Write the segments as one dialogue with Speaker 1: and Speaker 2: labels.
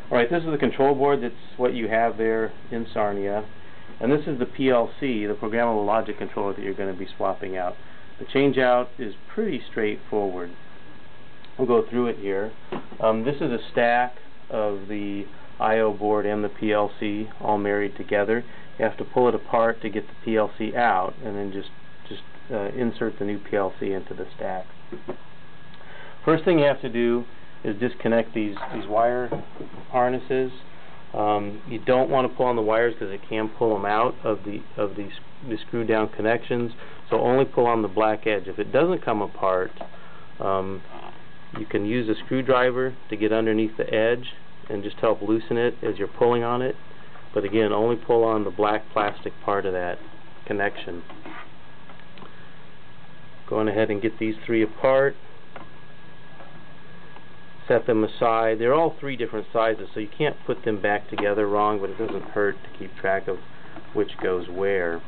Speaker 1: Alright, this is the control board. That's what you have there in Sarnia. And this is the PLC, the programmable logic controller that you're going to be swapping out. The change out is pretty straightforward. We'll go through it here. This is a stack of the I/O board and the PLC all married together. You have to pull it apart to get the PLC out, and then just insert the new PLC into the stack. First thing you have to do is disconnect these wire harnesses. You don't want to pull on the wires because it can pull them out of the screw down connections, so only pull on the black edge. If it doesn't come apart, you can use a screwdriver to get underneath the edge and just help loosen it as you're pulling on it, but again, only pull on the black plastic part of that connection. Going ahead and get these three apart, set them aside. They're all three different sizes, so you can't put them back together wrong, but it doesn't hurt to keep track of which goes where.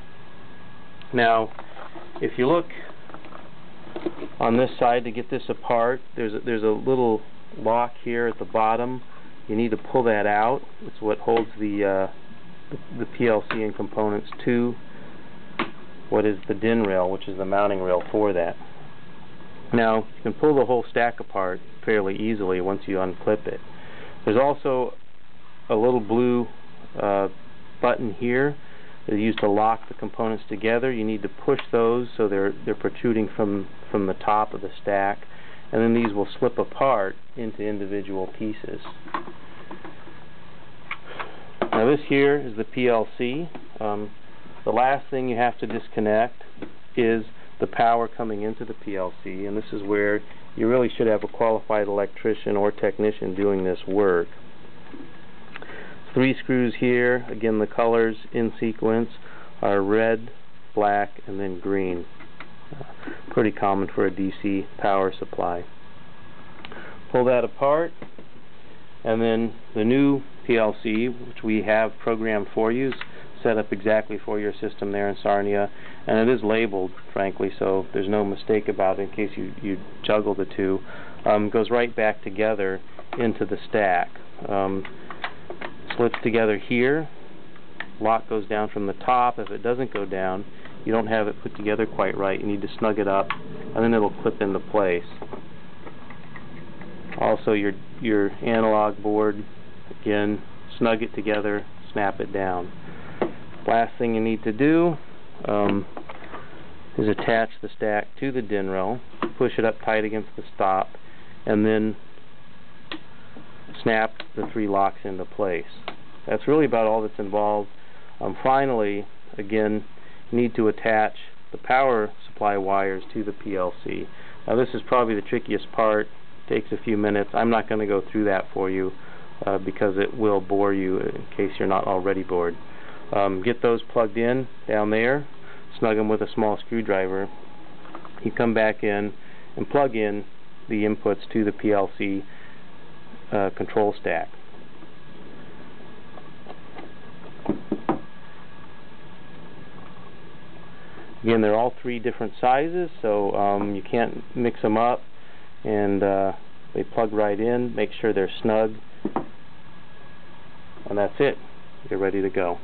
Speaker 1: Now, if you look on this side to get this apart, there's a little lock here at the bottom. You need to pull that out. It's what holds the PLC and components to what is the DIN rail, which is the mounting rail for that. Now, you can pull the whole stack apart fairly easily once you unclip it. There's also a little blue button here that is used to lock the components together. You need to push those so they're protruding from the top of the stack, and then these will slip apart into individual pieces. Now this here is the PLC. The last thing you have to disconnect is the power coming into the PLC, and this is where you really should have a qualified electrician or technician doing this work. 3 screws here. Again, the colors in sequence are red, black, and then green. Pretty common for a DC power supply. Pull that apart, and then the new PLC, which we have programmed for you, is set up exactly for your system there in Sarnia, and it is labeled, frankly, so there's no mistake about it in case you juggle the two. Goes right back together into the stack. Slips together here. Lock goes down from the top. If it doesn't go down, you don't have it put together quite right. You need to snug it up, and then it'll clip into place. Also, your analog board, again, snug it together, snap it down. Last thing you need to do is attach the stack to the DIN rail, push it up tight against the stop, and then snap the 3 locks into place. That's really about all that's involved. Finally, again, you need to attach the power supply wires to the PLC. Now this is probably the trickiest part. It takes a few minutes. I'm not going to go through that for you because it will bore you in case you're not already bored. Get those plugged in down there, snug them with a small screwdriver. You come back in and plug in the inputs to the PLC control stack. Again, they're all 3 different sizes, so you can't mix them up, and they plug right in. Make sure they're snug, and that's it. You're ready to go.